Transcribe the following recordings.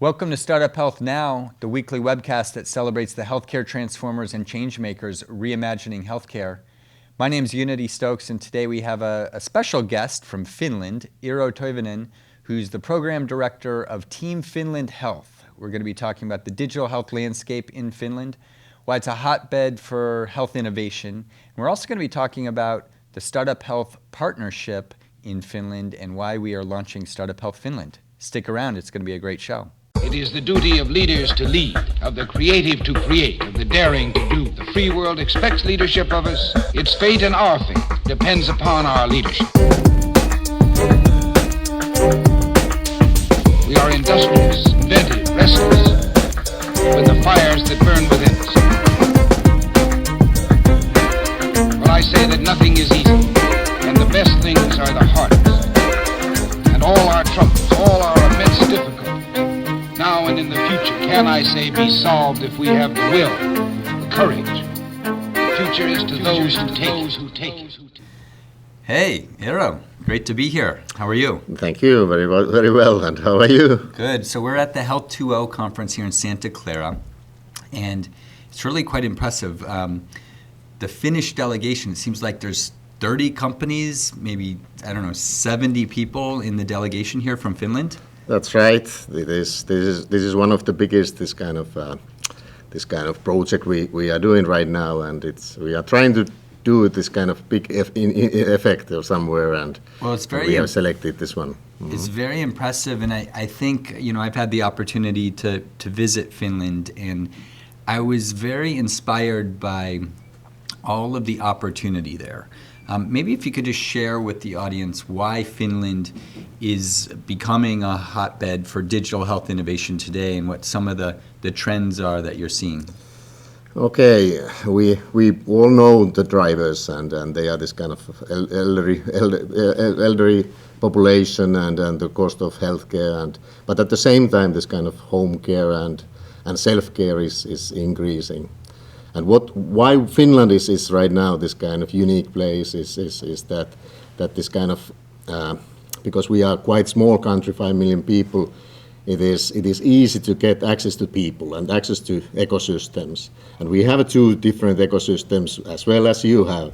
Welcome to StartUp Health Now, the weekly webcast that celebrates the healthcare transformers and changemakers reimagining healthcare. My name is Stoakes, and today we have a special guest from Finland, Eero Toivainen, who's the program director of Team Finland Health. We're going to be talking about the digital health landscape in Finland, why it's a hotbed for health innovation. And we're also going to be talking about the StartUp Health partnership in Finland and why we are launching StartUp Health Finland. Stick around, it's going to be a great show. It is the duty of leaders to lead, of the creative to create, of the daring to do. The free world expects leadership of us. Its fate and our fate depends upon our leadership. We are industrious, inventive, restless, with the fires that burn within us. Well, I say that nothing is easy, and the best things are the hardest. And all our troubles, all our immense difficulties, now and in the future, can I say, be solved if we have the will, the courage. The future is to those who take it. Hey, Eero, great to be here. How are you? Thank you, very well. And how are you? Good. So we're at the Health 2.0 conference here in Santa Clara, and it's really quite impressive. The Finnish delegation, it seems like there's 30 companies, maybe, 70 people in the delegation here from Finland. That's right. This is one of the biggest this kind of project we are doing right now, and we are trying to do this kind of big effect or somewhere, and we have selected this one. Mm-hmm. It's very impressive, and I think I've had the opportunity to visit Finland, and I was very inspired by all of the opportunity there. Maybe if you could just share with the audience why Finland is becoming a hotbed for digital health innovation today and what some of the trends are that you're seeing. Okay, we all know the drivers, and they are this kind of elderly population and the cost of healthcare, but at the same time this kind of home care and self-care is increasing. And why Finland is right now this kind of unique place is that this kind of because we are quite small country, 5 million people, it is easy to get access to people and access to ecosystems. And we have two different ecosystems as well as you have.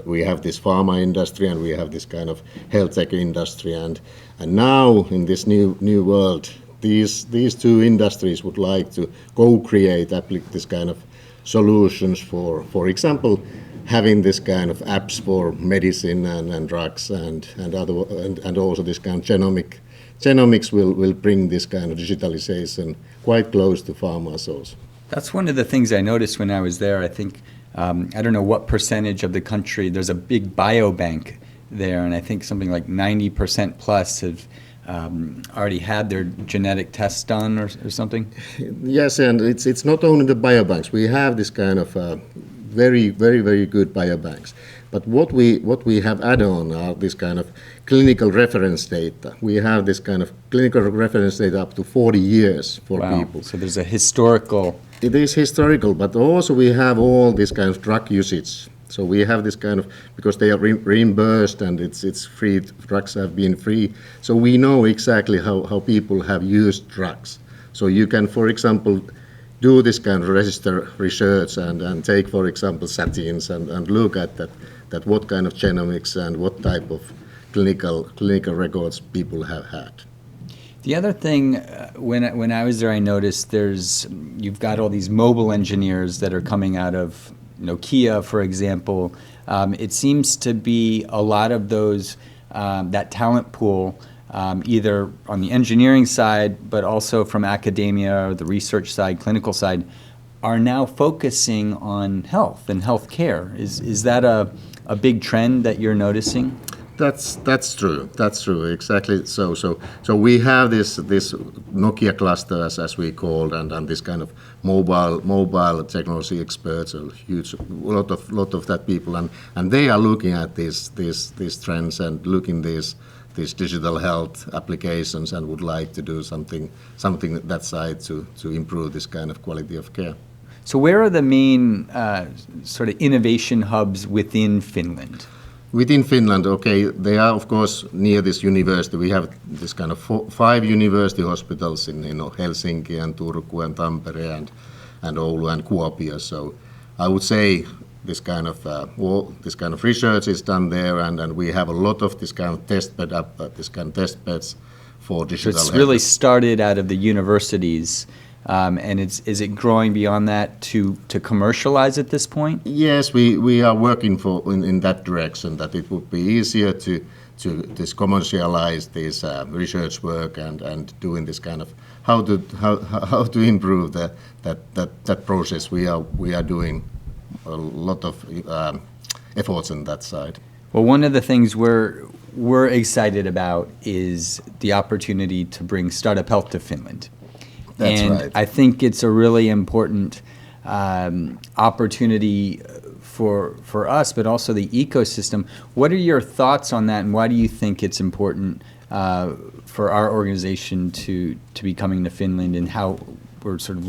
We have this pharma industry and we have this kind of health tech industry, and now in this new world, these two industries would like to co-create this kind of solutions for example, having this kind of apps for medicine and drugs and also this kind of genomics will bring this kind of digitalization quite close to pharma also. That's one of the things I noticed when I was there. I think I don't know what percentage of the country, there's a big biobank there, and I think something like 90% plus have already had their genetic tests done or something? Yes, and it's not only the biobanks. We have this kind of very good biobanks. But what we have added on are this kind of clinical reference data. We have this kind of clinical reference data up to 40 years for people. So there's a historical. It is historical, but also we have all this kind of drug usage. So we have this kind of, because they are reimbursed and it's free, drugs have been free. So we know exactly how people have used drugs. So you can, for example, do this kind of register research and take, for example, statins and look at that what kind of genomics and what type of clinical records people have had. The other thing, when I was there, I noticed you've got all these mobile engineers that are coming out of Nokia, for example. It seems to be a lot of those, that talent pool, either on the engineering side, but also from academia, or the research side, clinical side, are now focusing on health and healthcare. Is that a big trend that you're noticing? That's true. That's true. Exactly. So we have this Nokia cluster as we called, and this kind of mobile technology experts, a lot of that people, and they are looking at these trends and looking these digital health applications and would like to do something that side to improve this kind of quality of care. So where are the main sort of innovation hubs within Finland? Within Finland, okay, they are of course near this university. We have this kind of 5 university hospitals in Helsinki and Turku and Tampere and Oulu and Kuopio. So I would say this kind of research is done there, and we have a lot of this kind of test beds for digital So it's health. really started out of the universities, and is it growing beyond that to commercialize at this point? Yes, we are working in that direction, that it would be easier to commercialize this research work and doing this kind of how to improve that process. We are doing a lot of efforts on that side. Well, one of the things we're excited about is the opportunity to bring StartUp Health to Finland. That's and right. I think it's a really important opportunity for us, but also the ecosystem. What are your thoughts on that, and why do you think it's important for our organization to be coming to Finland, and how we're sort of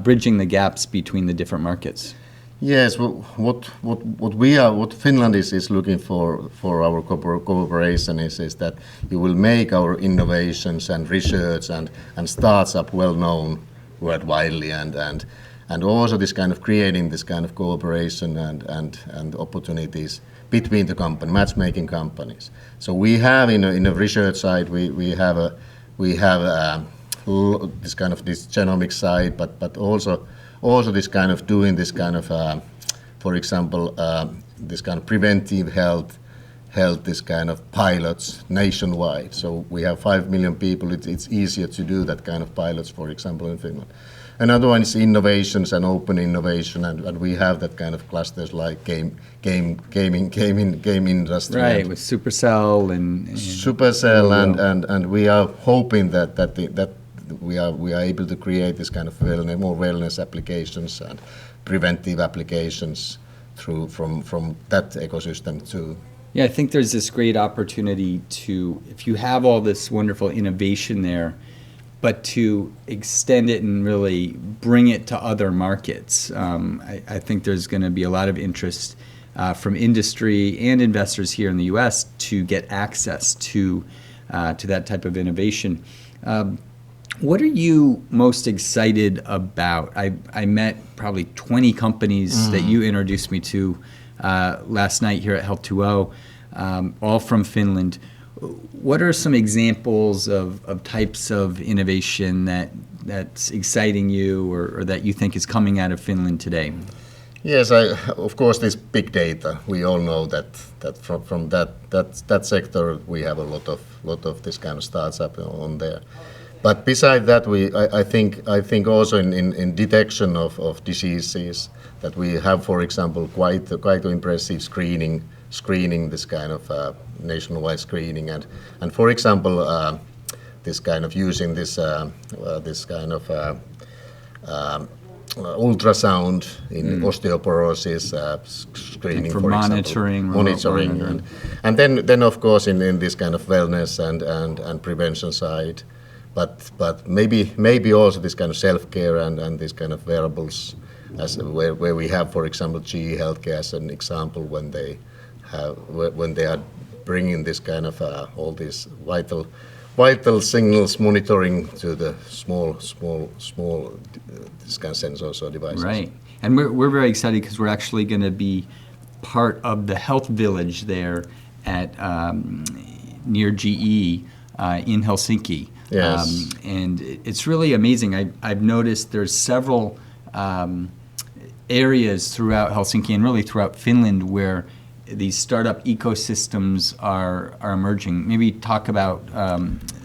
bridging the gaps between the different markets? Yes, well, what Finland is looking for our cooperation is that you will make our innovations and research and startup well known worldwide, and also this kind of creating this kind of cooperation and opportunities between the matchmaking companies. So we have in a research side we have this kind of this genomics side, but also this kind of doing this kind of, for example, this kind of preventive health, this kind of pilots nationwide. So we have 5 million people. It's easier to do that kind of pilots, for example, in Finland. Another one is innovations and open innovation, and we have that kind of clusters like game industry. Right, with Supercell and Supercell, and we are hoping that we are able to create this kind of more wellness applications and preventive applications from that ecosystem too. Yeah, I think there's this great opportunity to, if you have all this wonderful innovation there, but to extend it and really bring it to other markets. I think there's going to be a lot of interest from industry and investors here in the U.S. to get access to that type of innovation. What are you most excited about? I met probably 20 companies that you introduced me to last night here at Health 2.0, all from Finland. What are some examples of types of innovation that's exciting you or that you think is coming out of Finland today? Yes, of course, this big data. We all know that from that sector we have a lot of this kind of startup on there. But beside that, I think also in detection of diseases that we have, for example, quite impressive screening, this kind of nationwide screening, and for example, this kind of using this kind of ultrasound in osteoporosis screening, for monitoring, and then of course in this kind of wellness and prevention side. But maybe also this kind of self-care and this kind of wearables, where we have, for example, GE Healthcare as an example, when they are bringing this kind of all these vital signals monitoring to the small this kind of sensors or devices. Right, and we're very excited because we're actually going to be part of the health village there at near GE in Helsinki. Yes. And it's really amazing. I've noticed there's several areas throughout Helsinki and really throughout Finland where these startup ecosystems are emerging. Maybe talk about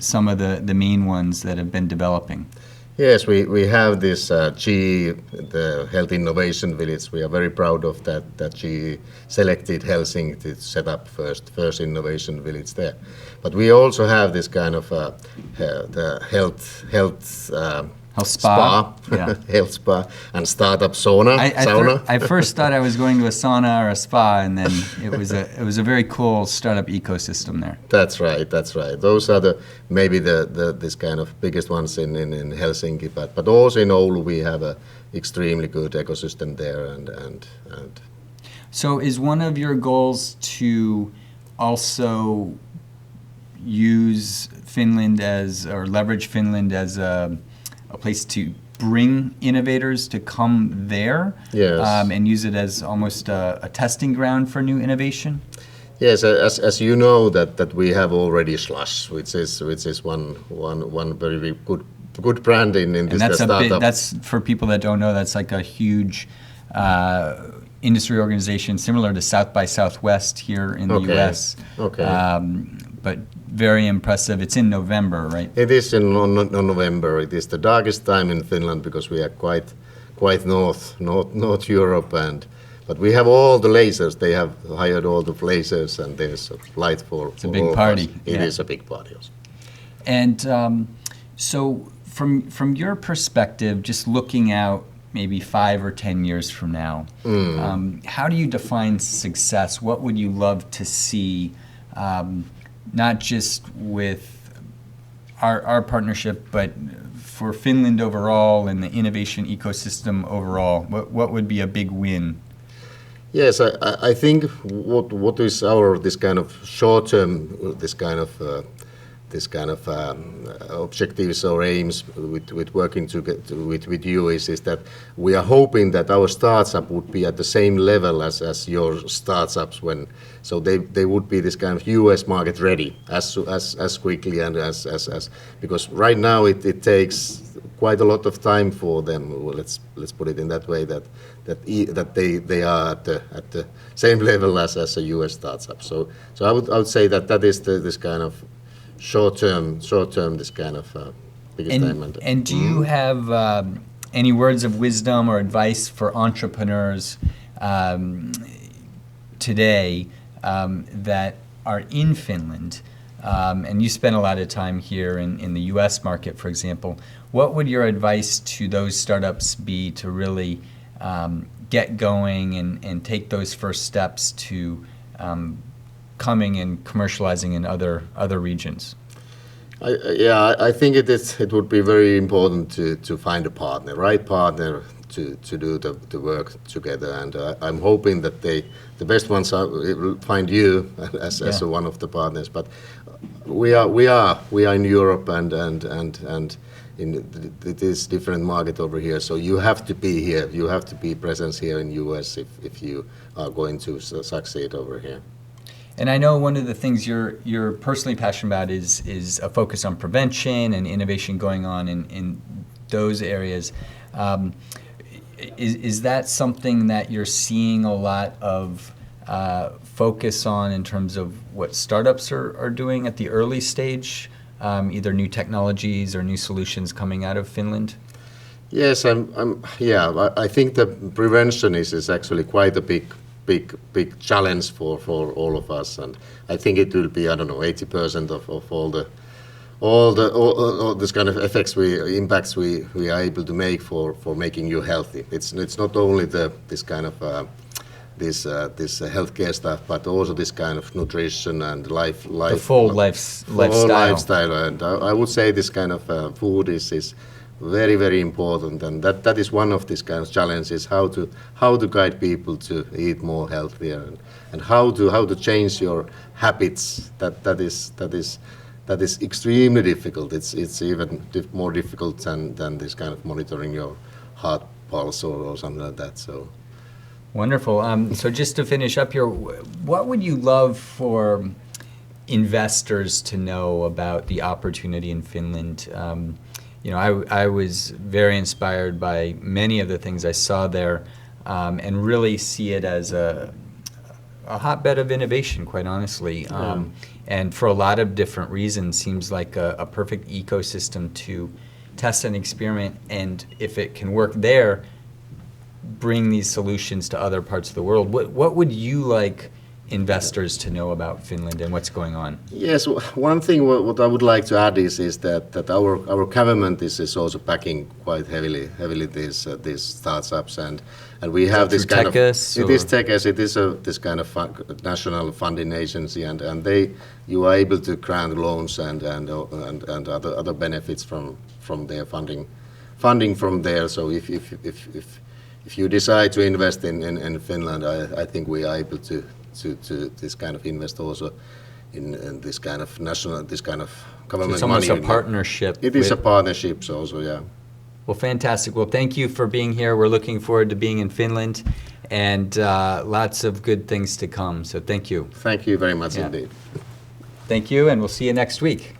some of the main ones that have been developing. Yes, we have this GE, the Health Innovation Village. We are very proud of that GE selected Helsinki to set up first innovation village there. But we also have this kind of the health spa. Yeah. Health spa and startup sauna. I first thought I was going to a sauna or a spa, and then it was a very cool startup ecosystem there. That's right. Those are maybe this kind of biggest ones in Helsinki, but also in Oulu we have a extremely good ecosystem there and So is one of your goals to also use Finland or leverage Finland as a place to bring innovators to come there? Yes. And use it as almost a testing ground for new innovation? Yes, as you know that we have already Slush, which is one very good brand in And this that's startup. that's for people that don't know, that's like a huge industry organization similar to South by Southwest here in the Okay. U.S. Okay. But very impressive. It's in November, right? It is in November. It is the darkest time in Finland because we are quite North Europe, but we have all the lasers. They have hired all the lasers, and there's a light for. It's a big party. It is a big party. Also. And so from your perspective, just looking out maybe 5 or 10 years from now, how do you define success? What would you love to see, not just with our partnership, but for Finland overall and the innovation ecosystem overall? What would be a big win? Yes, I think what is our this kind of short term this kind of objectives or aims with working with you is that we are hoping that our startup would be at the same level as your startups so they would be this kind of US market ready as quickly and as because right now it takes quite a lot of time for them. Well, let's put it in that way that they are at the same level as a US startup. So I would say that is this kind of short term this kind of biggest aim. And do you have any words of wisdom or advice for entrepreneurs today that are in Finland? And you spend a lot of time here in the US market, for example. What would your advice to those startups be to really get going and take those first steps to coming and commercializing in other regions? I think it would be very important to find a right partner to do the work together, and I'm hoping that the best ones will find you as one of the partners. But we are in Europe and it is different market over here. So you have to be here. You have to be present here in US if you are going to succeed over here. And I know one of the things you're personally passionate about is a focus on prevention and innovation going on in those areas. Is that something that you're seeing a lot of focus on in terms of what startups are doing at the early stage, either new technologies or new solutions coming out of Finland? Yes, I think the prevention is actually quite a big challenge for all of us, and I think it will be 80% of all this kind of impacts we are able to make for making you healthy. It's not only this kind of this healthcare stuff, but also this kind of nutrition and life the full lifestyle. And I would say this kind of food is very, very important, and that is one of these kind of challenges, how to guide people to eat more healthier and how to change your habits. That is extremely difficult. It's even more difficult than this kind of monitoring your heart pulse or something like that. So wonderful. So just to finish up here, what would you love for investors to know about the opportunity in Finland? I was very inspired by many of the things I saw there, and really see it as a hotbed of innovation, quite honestly. And for a lot of different reasons, seems like a perfect ecosystem to test and experiment, and if it can work there, bring these solutions to other parts of the world. What would you like investors to know about Finland and what's going on? Yes, one thing what I would like to add is that our government is also backing quite heavily these startups, and we have this kind TechUs, it is TechUs. It is this kind of national funding agency, and you are able to grant loans and other benefits from their funding from there. So if if you decide to invest in Finland, I think we are able to this kind of invest also in this kind of national, this kind of government It's almost money. a partnership. It is a partnership also, yeah. Well, fantastic. Well, thank you for being here. We're looking forward to being in Finland, and lots of good things to come. So thank you. Thank you very much Yeah. indeed. Thank you, and we'll see you next week.